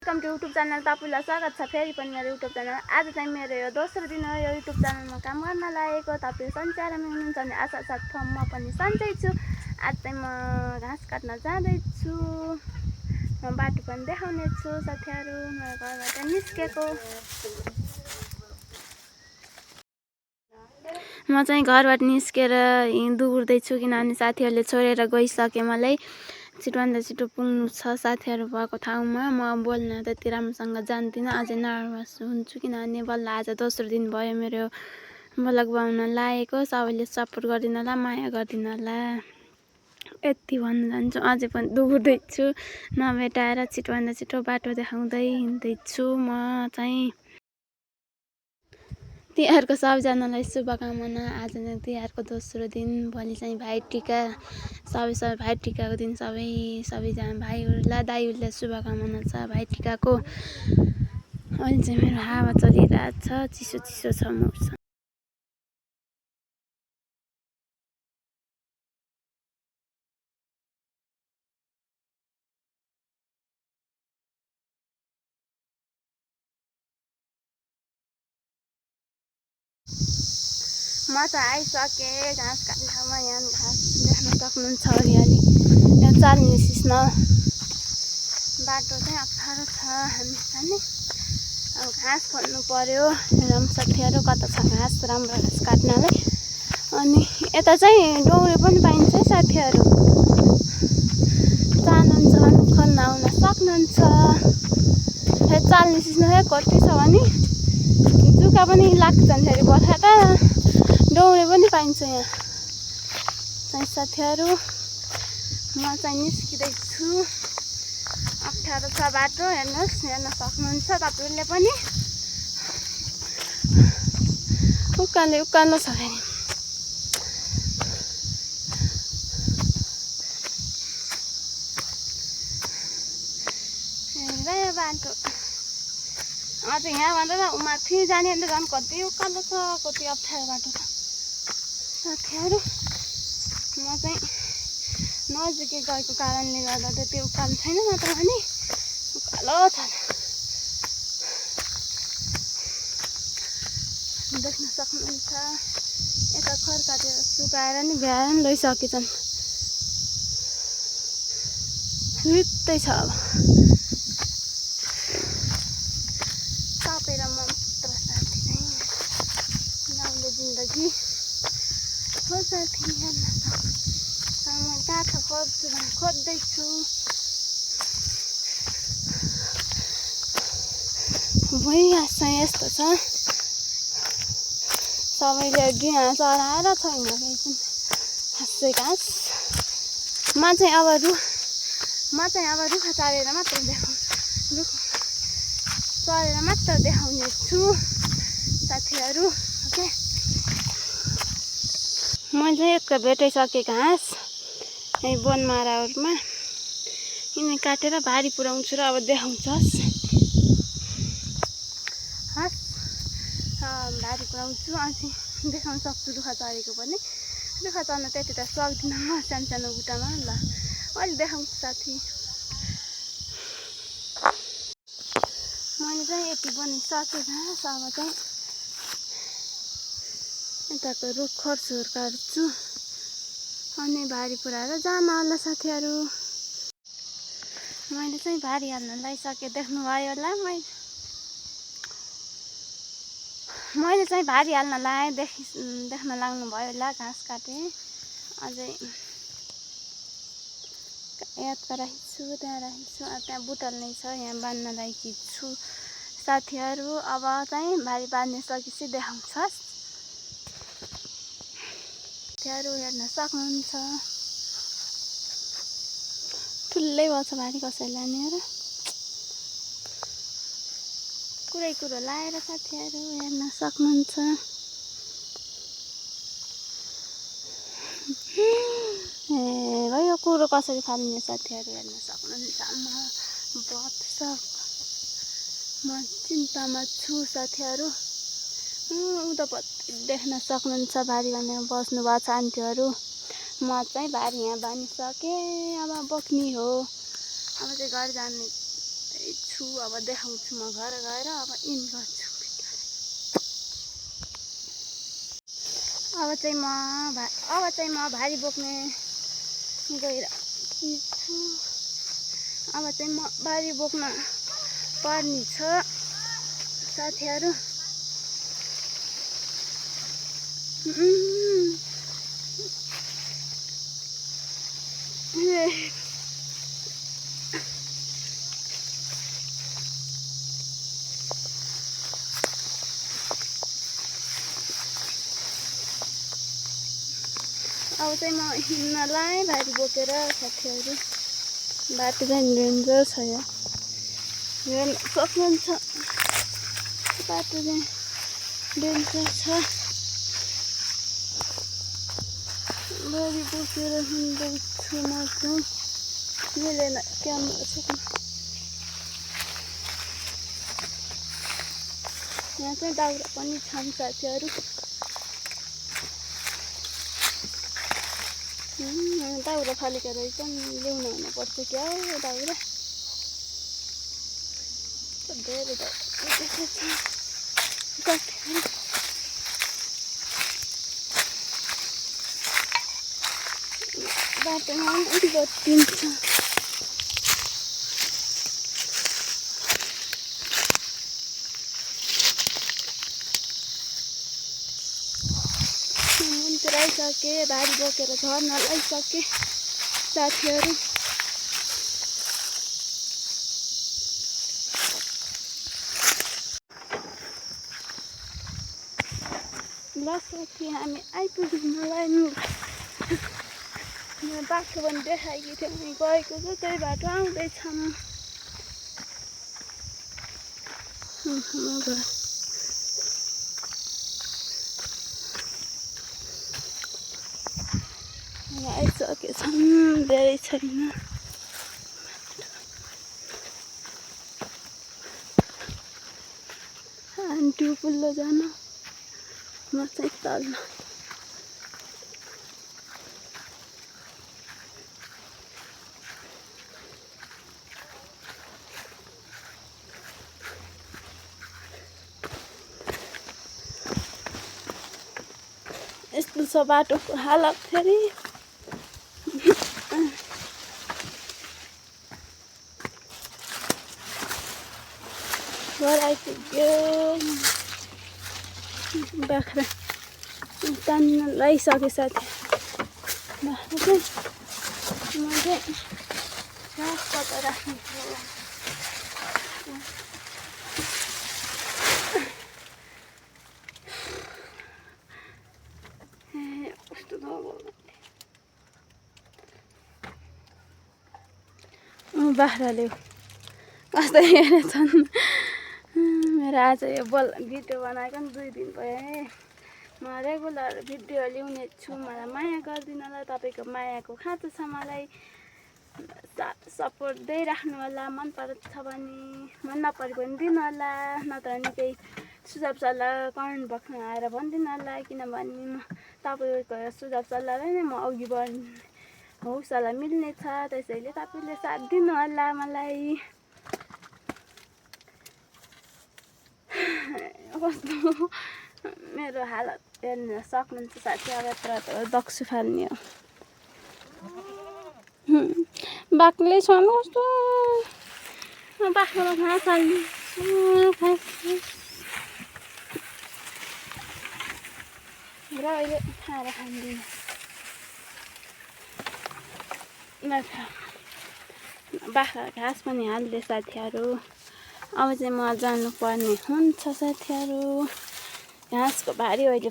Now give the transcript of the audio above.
Welcome two YouTube channel तपाईलाई स्वागत छ फेरि पनि मेरो यूट्यूब च्यानल। आज चाहिँ मेरो यो दोस्रो दिन हो यो यूट्यूब च्यानलमा काम गर्न लागेको। तपाईहरु सन्चैमा हुनुहुन्छ भने आशा छ म पनि सन्चै छु। आज चाहिँ म घाँस काट्न जाँदै छु। म बाटो पनि देखाउने छु साथीहरु। मेरो घरबाट निस्केको म चाहिँ घरबाट निस्केर दौड्दै छु किनभने साथीहरुले छोडेर गइसके मलाई। छिटोभन्दा छिटो पुग्नु छ साथीहरु भएको ठाउँमा। म बोल्न त्यति राम्रोसँग जान्दिन, अझै नर्भस हुन्छु किनभने बल्ल आज दोस्रो दिन भयो मेरो ब्लग बनाउन लागेको। सबैले सपोर्ट गर्दिन होला, माया गर्दिन होला यति भन्न चाहन्छु। अझै पनि दौड्दै छु नभेटाएर छिटोभन्दा छिटो बाटो देखाउँदै हिँड्दै छु। म चाहिँ तिहारको सबैजनालाई शुभकामना। आज नै तिहारको दोस्रो दिन, भोलि चाहिँ भाइटिका। सबै भाइटिकाको दिन सबैजना भाइहरूलाई दाइहरूलाई शुभकामना छ भाइटिकाको। अहिले चाहिँ मेरो हावा चलिरहेछ, चिसो चिसो छ मौसम। म त आइसकेँ घाँस काट्ने ठाउँमा। यहाँ घाँस देख्न सक्नुहुन्छ हरियाली। यहाँ चाल्ने सिस्न बाटो चाहिँ अप्ठ्यारो छ हामी जाने। अब घाँस खोल्नु पर्यो साथीहरु। कता छ घाँस राम्रो घाँस काट्नलाई। अनि यता चाहिँ डौरे पनि पाइन्छ है साथीहरु। चाहनुहुन्छ भने खोल्न आउन सक्नुहुन्छ। फेरि चाल्ने सिस्नो फेरि कति छ भने जुका पनि लाग्छन् फेरि बर्खा त। डौरे पनि पाइन्छ यहाँ चाहिँ साथीहरु। म चाहिँ निस्किँदै छु। अप्ठ्यारो छ बाटो, हेर्न सक्नुहुन्छ तपाईहरुले पनि। उकालो छ फेरि। हेर बाटो अझ यहाँभन्दा माथि जाने भने झन् कति उकालो छ, कति अप्ठ्यारो बाटो छ साथीहरु। म चाहिँ नजिकै गएको कारणले गर्दा त्यति उकालो छैन, नत्र भने उकालो छ। देख्न सक्नुहुन्छ यता खरकाटेर सुकाएर नि भ्याएर नि लैसकेछन्। रित्तै छ अब तापेर मात्र साथी चाहिँ गाउँले जिन्दगी हो साथी। हेर्न म काठो खोज्छु भने खोज्दैछु। भुइँघाँस चाहिँ यस्तो छ, सबैले घाँस चराएर छैन रहेछन् खासै घाँस। म चाहिँ अब रुखा चरेर मात्र देखाउने छु साथीहरु। ओके, मैले एक भेटाइसकेँ घाँस यही बनमाराहरूमा। यिनी काटेर भारी पुर्याउँछु र अब देखाउँछस् भारी पुर्याउँछु। अनि देखाउन सक्छु रुखा चरेको पनि। रुखा चर्न त्यति त सक्दिनँ म सानो बुट्टामा। ल अहिले देखाउँछु साथी। मैले चाहिँ यति बनाइसकेँ घाँस। अब चाहिँ यताको रुख खर्चुहरू काट्छु अनि भारी पुऱ्याएर जान होला साथीहरु। मैले चाहिँ भारी हाल्न लागिसकेँ, देख्नुभयो होला। मैले चाहिँ भारी हाल्न लाएँ, देख्न लाग्नु भयो होला। घाँस काटेँ, अझै यादमा राखेछु, त्यहाँ राखेछु। त्यहाँ बुटल नै छ, यहाँ बाँध्न लागेकी छु साथीहरु। अब चाहिँ भारी बाँध्न सकेपछि देखाउँछस् साथीहरु। हेर्न सक्नुहुन्छ ठुलै भएको छ भारी, कसैले लाने र कुरो लाएर साथीहरु। हेर्न सक्नुहुन्छ भयो कुरो कसरी फाल्ने साथीहरु। हेर्न सक्नुहुन्छ। म चिन्तामा छु साथीहरु। उतापट्टि देख्न सक्नुहुन्छ भारी बाँधेर बस्नु भएको छ आन्टीहरु। म चाहिँ भारी यहाँ बाँधिसकेँ, अब बोक्ने हो। अब चाहिँ घर जाने छु। छु अब देखाउँछु म घर गएर अब इन गर्छु अब चाहिँ म भारी बोक्ने गएर छु अब चाहिँ म भारी बोक्न पर्ने छ साथीहरु अब चाहिँ म हिँड्नलाई भारी बोकेर साथीहरु बाटो चाहिँ डेन्जर छ यहाँ हेर्न सक्नुहुन्छ बाटो चाहिँ डेन्जर छ भारी बोकेर हिँड्दैछु म चाहिँ मिलेन क्यामेरा सक्नु यहाँ चाहिँ दाउरा पनि छन् साथीहरु दाउरा फालेको रहेछ ल्याउन हुनुपर्छ क्या दाउरा धेरै बाटोमा बत्तिन्छ आइसके भारी बोकेर झर्न आइसके साथीहरु ल साथी हामी आइपुग्नुलाई बाटो पनि देखाएकी थिएँ हामी गएको छ त्यही बाटो आउँदैछौँ आइसकेछौँ धेरै छैन आन्टी पुल्लो जान म चाहिँ तल यस्तो छ बाटोको हालत फेरि घर आइपुग्यो बाख्रा तान्न लगाइसके साथी बाख्रा चाहिँ म चाहिँ घाँस कता राख्नु कस्तो बाख्राले कस्तो हेरेछन् मेरो आज यो भिडियो बनाएको नि 2 दिन भयो है म रेगुलर भिडियो ल्याउने छु मलाई माया गरिदिनु होला तपाईको मायाको खाँचो छ मलाई सपोर्ट दिइराख्नु होला मन पर्छ भने मन नपरे पनि दिनु होला नत्र नि केही सुझाव सल्लाह कमेन्ट बक्समा आएर भनिदिनु होला किनभने तपाईको सुझाव सल्लाहले नै म अघि बढ्ने हौसला मिल्ने छ त्यसैले तपाईले साथ दिनु होला मलाई कस्तो मेरो हालत हेर्न सक्नुहुन्छ साथी अब यत्र दक्सु फाल्ने हो बाक्लै छ कस्तो बाख्रामा घाँस हाल्ने र अहिले खाएर खाँदिनँ बाख्रा घाँस पनि हाल्दै साथीहरु अब चाहिँ म जानुपर्ने हुन्छ साथीहरु घाँसको भारी अहिले